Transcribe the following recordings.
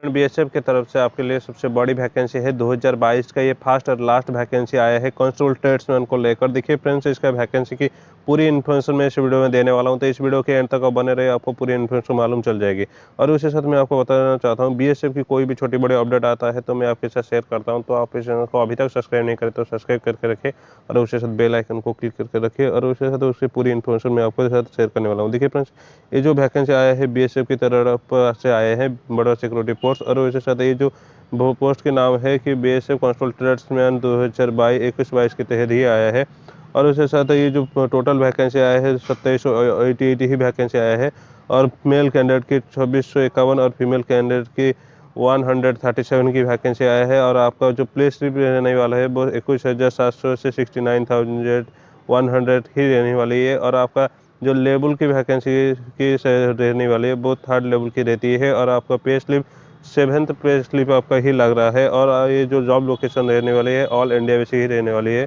BSF की तरफ से आपके लिए सबसे बड़ी वैकेंसी है 2022 का ये फर्स्ट और लास्ट वैकेंसी आया है कांस्टेबल ट्रेड्समैन को लेकर। देखिए फ्रेंड्स, इसका वैकेंसी की पूरी इन्फॉर्मेशन मैं इस वीडियो में देने वाला हूं, तो इस वीडियो के एंड तक आप बने रहे, आपको पूरी इन्फॉर्मेशन मालूम चल जाएगी। और उसके साथ मैं आपको बताना चाहता हूँ, बीएसएफ की कोई भी छोटी बड़ी अपडेट आता है तो मैं आपके साथ शेयर करता हूँ। तो आप इस चैनल को अभी तक सब्सक्राइब नहीं करें तो सब्सक्राइब करके रखें और उसके साथ बेल आइकन को क्लिक करके रखें और उसके साथ उसकी पूरी इन्फॉर्मेशन मैं आपके साथ शेयर करने वाला हूँ। देखिए फ्रेंड्स, ये जो वैकेंसी आया है बीएसएफ की तरफ से आए हैं बड़ा सिक्योरिटी पोस्ट, और उसके साथ ये जो वो पोस्ट के नाम है कि बीएसएफ कांस्टेबल ट्रेड्समैन 2021-22 के तहत ही आया है। और उसके साथ ये जो टोटल वैकेंसी आया है 2788 ही वैकेंसी आया है, और मेल कैंडिडेट की 2651 और फीमेल कैंडिडेट की 137 की वैकेंसी आया है। और आपका जो प्ले स्लिप रहने वाला है वो 21,700 से 69,100 ही रहने वाली है। और आपका जो लेवल की वैकेंसी की रहने वाली है वो 3rd लेवल की रहती है, और आपका pay slip 7th pay slip आपका ही लग रहा है। और ये जो जॉब लोकेशन रहने वाली है ऑल इंडिया में से ही रहने वाली है।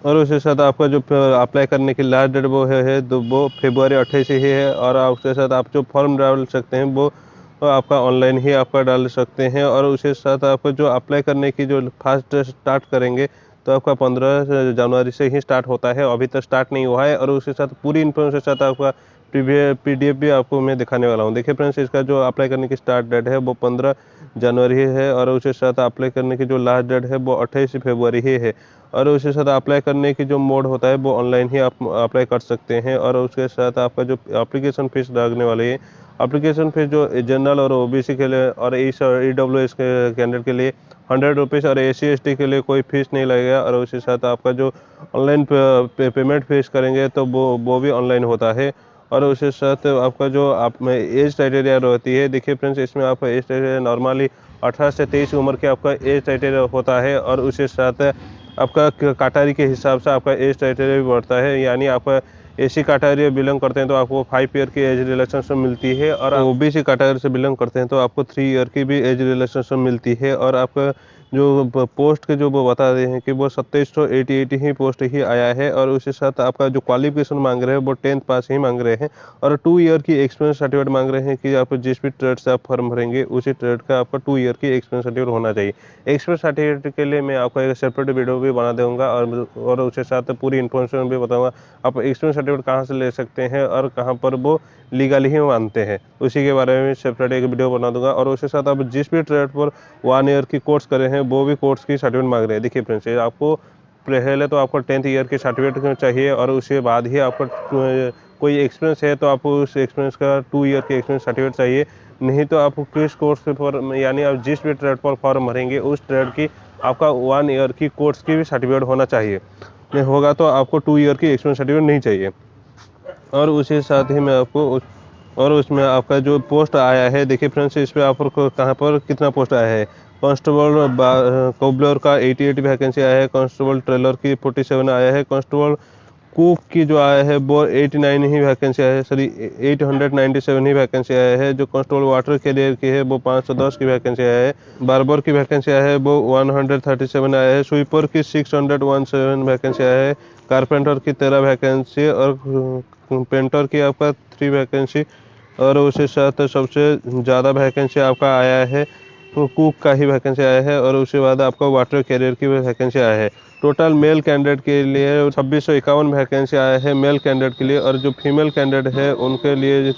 और उसके साथ आपका जो अप्लाई करने की लास्ट डेट वो है वो फरवरी 28 ही है। और उसके साथ आप जो फॉर्म डाल सकते हैं वो आपका ऑनलाइन ही आपका डाल सकते हैं। और उसके साथ आपको जो अप्लाई करने की जो फास्ट स्टार्ट करेंगे तो आपका 15 जनवरी से ही स्टार्ट होता है, अभी तक स्टार्ट नहीं हुआ है। और उसके साथ पूरी इन्फॉर्मेशन के साथ आपका पीडीएफ भी आपको मैं दिखाने वाला हूँ। देखिए फ्रेंड्स, इसका जो अप्लाई करने की स्टार्ट डेट है वो 15 जनवरी है, और उसके साथ अप्लाई करने की जो लास्ट डेट है वो 28 फरवरी ही है। और उसके साथ अप्लाई करने की जो मोड होता है वो ऑनलाइन ही आप अप्लाई कर सकते हैं। और उसके साथ आपका जो एप्लीकेशन फीस लगने वाली है, एप्लीकेशन फीस जो जनरल और ओबीसी के लिए और ईडब्ल्यूएस के कैंडिडेट के लिए 100 रुपीज़, और एसी एसटी के लिए कोई फीस नहीं लगेगा। और उसके साथ आपका जो ऑनलाइन पेमेंट फीस करेंगे तो वो भी ऑनलाइन होता है। और उसके साथ आपका जो आप में एज क्राइटेरिया रहती है, देखिए फ्रेंड्स, इसमें आपका एज क्राइटेरिया नॉर्मली 18 से 23 उम्र के आपका एज क्राइटेरिया होता है। और उसके साथ आपका कैटेगरी के हिसाब से आपका एज क्राइटेरिया भी बढ़ता है, यानी आपका एसी कैटेगरी बिलोंग करते हैं तो आपको 5 ईयर की एज रिलैक्सेशन मिलती है। और ओबीसी कैटेगरी से बिलोंग करते हैं तो आपको 3 ईयर की भी एज रिलैक्सेशन मिलती है। और आपका जो पोस्ट के जो वो बता रहे हैं कि वो 2788 ही पोस्ट ही आया है। और उसके साथ आपका जो क्वालिफिकेशन मांग रहे हैं वो 10th पास ही मांग रहे हैं, और 2 ईयर की एक्सपीरियंस सर्टिफिकेट मांग रहे हैं कि आप जिस भी ट्रेड से आप फॉर्म भरेंगे उसी ट्रेड का आपका 2 ईयर की एक्सपीरियंस सर्टिफिकेट होना चाहिए। एक्सपीरियंस सर्टिफिकेट के लिए मैं आपको एक सेपरेट वीडियो भी बना दूंगा, और उसके साथ पूरी इन्फॉर्मेशन भी बताऊंगा आप एक्सपीरियंस सर्टिफिकेट कहाँ से ले सकते हैं और कहाँ पर वो लीगली ही मानते हैं, उसी के बारे में सेपरेट एक वीडियो बना दूंगा। और उसके साथ आप जिस भी ट्रेड पर 1 ईयर की कोर्स करे हैं वो भी कोर्स की सर्टिफिकेट मांग रहे हैं। देखिए फ्रेंड्स, आपको पहले तो आपको 10th ईयर की सर्टिफिकेट चाहिए, और उसके बाद ही आपको कोई एक्सपीरियंस है तो आपको उस एक्सपीरियंस का 2 ईयर की एक्सपीरियंस सर्टिफिकेट चाहिए। नहीं तो आपको किस कोर्स पर, यानी आप जिस भी ट्रेड पर फॉर्म भरेंगे उस ट्रेड की आपका 1 ईयर की कोर्स की भी सर्टिफिकेट होना चाहिए, नहीं होगा तो आपको 2 ईयर की एक्सपीरियंस सर्टिफिकेट नहीं चाहिए। और उसी साथ ही मैं आपको और उसमें आपका जो पोस्ट आया है, देखिए फ्रेंड्स, इस पर आपको कहाँ पर कितना पोस्ट आया है। कांस्टेबल कोबलर का 88 वैकेंसी आया है, कांस्टेबल ट्रेलर की 47 आया है, कांस्टेबल कुक की जो आया है वो 89 ही वैकेंसी आया है, सॉरी 897 ही वैकेंसी आया है। जो कांस्टेबल वाटर कैरियर की है वो 510 की वैकेंसी आया है, बार्बर की वैकेंसी आया है वो 137 आया है, स्वीपर की 617 वैकेंसी आया है, कारपेंटर की 13 वैकेंसी, और पेंटर की आपका 3 वैकेंसी। और उसके साथ सबसे ज़्यादा वैकेंसी आपका आया है तो कुक का ही वैकेंसी आया है, और उसके बाद आपका वाटर कैरियर की वैकेंसी आया है। टोटल मेल कैंडिडेट के लिए 2651 वैकेंसी आया है मेल कैंडिडेट के लिए, और जो फीमेल कैंडिडेट है उनके लिए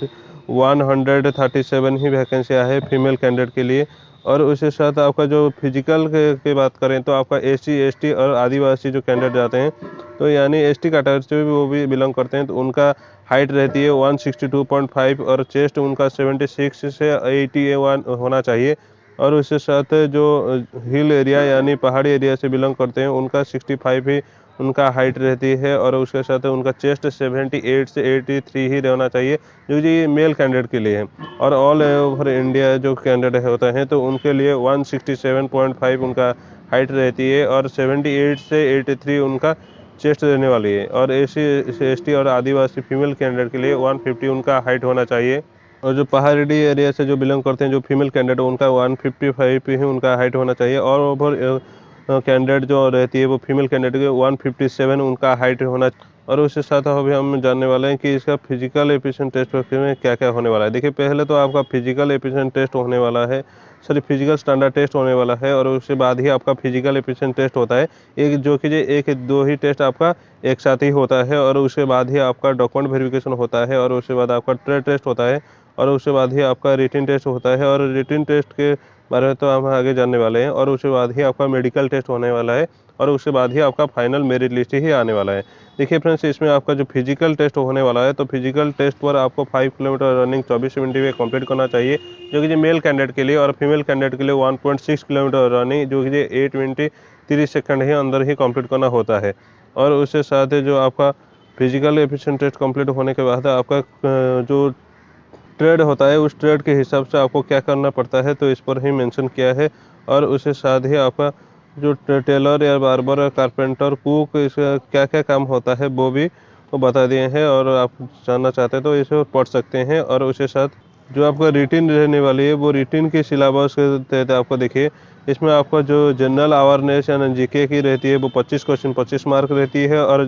137 ही वैकेंसी आया है फीमेल कैंडिडेट के लिए। और उसके साथ आपका जो फिजिकल के बात करें तो आपका एससी एसटी और आदिवासी जो कैंडिडेट जाते हैं, तो यानी एसटी कैटेगरी से भी वो भी बिलोंग करते हैं, तो उनका हाइट रहती है 162.5, और चेस्ट उनका 76 से 81 होना चाहिए। और उसके साथ जो हिल एरिया यानी पहाड़ी एरिया से बिलोंग करते हैं उनका 65 ही उनका हाइट रहती है, और उसके साथ उनका चेस्ट 78 से 83 ही रहना चाहिए, जो जी मेल कैंडिडेट के लिए है। और ऑल ओवर इंडिया जो कैंडिडेट होते हैं तो उनके लिए 167.5 उनका हाइट रहती है, और 78 से 83 उनका चेस्ट रहने वाली है। और एसी एसटी और आदिवासी फीमेल कैंडिडेट के लिए 150 उनका हाइट होना चाहिए। और जो पहाड़ी एरिया से जो बिलोंग करते हैं जो फीमेल कैंडिडेट उनका 155 ही उनका हाइट होना चाहिए। और ओवर कैंडिडेट जो रहती है वो फीमेल कैंडिडेट के 157 उनका हाइट होना। और उसके साथ अभी हम जानने वाले हैं कि इसका फिजिकल एफिशिएंट टेस्ट में क्या क्या होने वाला है। देखिए पहले तो आपका फिजिकल एफिशिएंट टेस्ट होने वाला है सॉरी फिजिकल स्टैंडर्ड टेस्ट होने वाला है, और उसके बाद ही आपका फिजिकल एफिशिएंसी टेस्ट होता है। एक जो कि एक दो ही टेस्ट आपका एक साथ ही होता है, और उसके बाद ही आपका डॉक्यूमेंट वेरिफिकेशन होता है, और उसके बाद आपका ट्रेड टेस्ट होता है, और उसके बाद ही आपका रिटन टेस्ट होता है। और रिटन टेस्ट के बारे में तो हम आगे जानने वाले हैं, और उसके बाद ही आपका मेडिकल टेस्ट होने वाला है, और उसके बाद ही आपका फाइनल मेरिट लिस्ट ही आने वाला है। देखिए फ्रेंड्स, इसमें आपका जो फिजिकल टेस्ट होने वाला है, तो फिजिकल टेस्ट पर आपको 5 किलोमीटर रनिंग 24 मिनट में कंप्लीट करना चाहिए, जो कि मेल कैंडिडेट के लिए, और फीमेल कैंडिडेट के लिए 1.6 किलोमीटर रनिंग, जो कि 8 मिनट 30 सेकंड ही अंदर ही कंप्लीट करना होता है। और उसके साथ ही जो आपका फिजिकल एफिशिएंट टेस्ट कंप्लीट होने के बाद आपका जो ट्रेड होता है, उस ट्रेड के हिसाब से आपको क्या करना पड़ता है, तो इस पर ही मेंशन किया है। और उसके साथ ही आपका जो टेलर या बार्बर, कारपेंटर, कुक, इसका क्या क्या काम होता है वो भी वो बता दिए हैं, और आप जानना चाहते हैं तो इसे पढ़ सकते हैं। और उसके साथ जो आपका रिटिन रहने वाली है, वो रिटिन की सिलेबस के तहत आपको देखिए, इसमें आपका जो जनरल अवेयरनेस या जीके की रहती है वो 25 क्वेश्चन 25 मार्क रहती है, और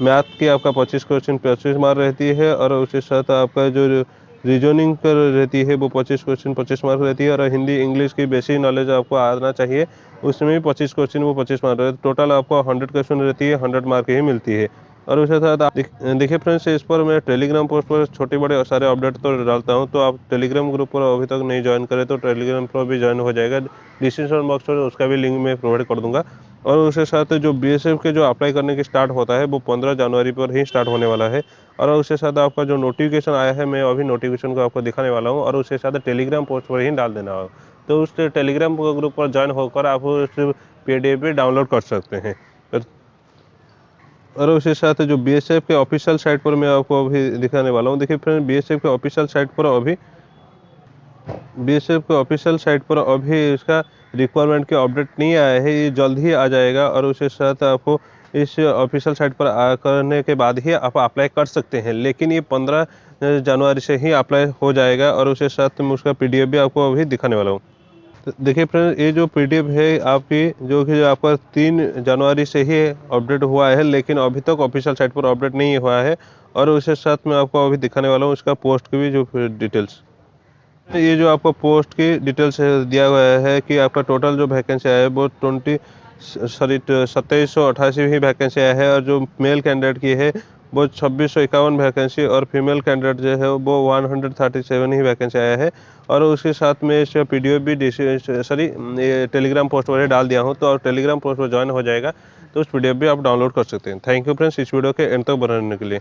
मैथ की आपका 25 क्वेश्चन 25 मार्क रहती है, और उसके साथ आपका जो रीजनिंग पर रहती है वो 25 क्वेश्चन 25 मार्क रहती है, और हिंदी इंग्लिश की बेसिक नॉलेज आपको आना चाहिए, उसमें भी 25 क्वेश्चन वो 25 मार्क रहते हैं। टोटल आपको 100 क्वेश्चन रहती है, 100 मार्क ही मिलती है। और उसके साथ आप देखिए फ्रेंड्स, इस पर मैं टेलीग्राम पोस्ट पर छोटे बड़े सारे अपडेट तो डालता हूँ, तो आप टेलीग्राम ग्रुप पर अभी तक नहीं ज्वाइन करें तो टेलीग्राम पर भी ज्वाइन हो जाएगा। डिस्क्रिप्शन बॉक्स में उसका भी लिंक मैं प्रोवाइड कर दूंगा। और उसके साथ जो बीएसएफ के जो अप्लाई करने की स्टार्ट होता है वो 15 जनवरी पर ही स्टार्ट होने वाला है। और उसके साथ आपका जो नोटिफिकेशन आया है, मैं अभी नोटिफिकेशन को आपको दिखाने वाला हूँ, और उसके साथ टेलीग्राम पोस्ट पर ही डाल देना हो, तो उस टेलीग्राम ग्रुप पर ज्वाइन होकर आप उस पीडीएफ भी डाउनलोड कर सकते हैं। और उसके साथ जो बीएसएफ के ऑफिशियल साइट पर मैं आपको अभी दिखाने वाला हूँ। देखिए फ्रेंड, बीएसएफ के ऑफिशियल साइट पर अभी बीएसएफ के ऑफिशियल साइट पर अभी इसका रिक्वायरमेंट के अपडेट नहीं आया है, ये जल्द ही आ जाएगा। और उसके साथ आपको इस ऑफिशियल साइट पर करने के बाद ही आप अप्लाई कर सकते हैं, लेकिन ये 15 जनवरी से ही अप्लाई हो जाएगा। और उसके साथ मैं उसका पीडीएफ भी आपको अभी दिखाने वाला हूँ। तो देखिए फ्रेंड, ये जो पीडीएफ है आपकी, जो कि आपका 3 जनवरी से ही अपडेट हुआ है, लेकिन अभी तक ऑफिशियल साइट पर अपडेट नहीं हुआ है। और उसके साथ मैं आपको अभी दिखाने वाला हूँ इसका पोस्ट की भी जो डिटेल्स। ये जो आपको पोस्ट की डिटेल्स दिया गया है कि आपका टोटल जो वैकेंसी आया है वो 2788 ही वैकेंसी आया है, और जो मेल कैंडिडेट की है वो 2651 वैकेंसी, और फीमेल कैंडिडेट जो है वो 137 ही वैकेंसी आया है। और उसके साथ में इस पीडीएफ भी टेलीग्राम पोस्ट पर डाल दिया हूँ, तो और टेलीग्राम पोस्ट पर ज्वाइन हो जाएगा, तो उस पीडीएफ भी आप डाउनलोड कर सकते हैं। थैंक यू फ्रेंड्स, इस वीडियो के एंड तक बनाने के लिए।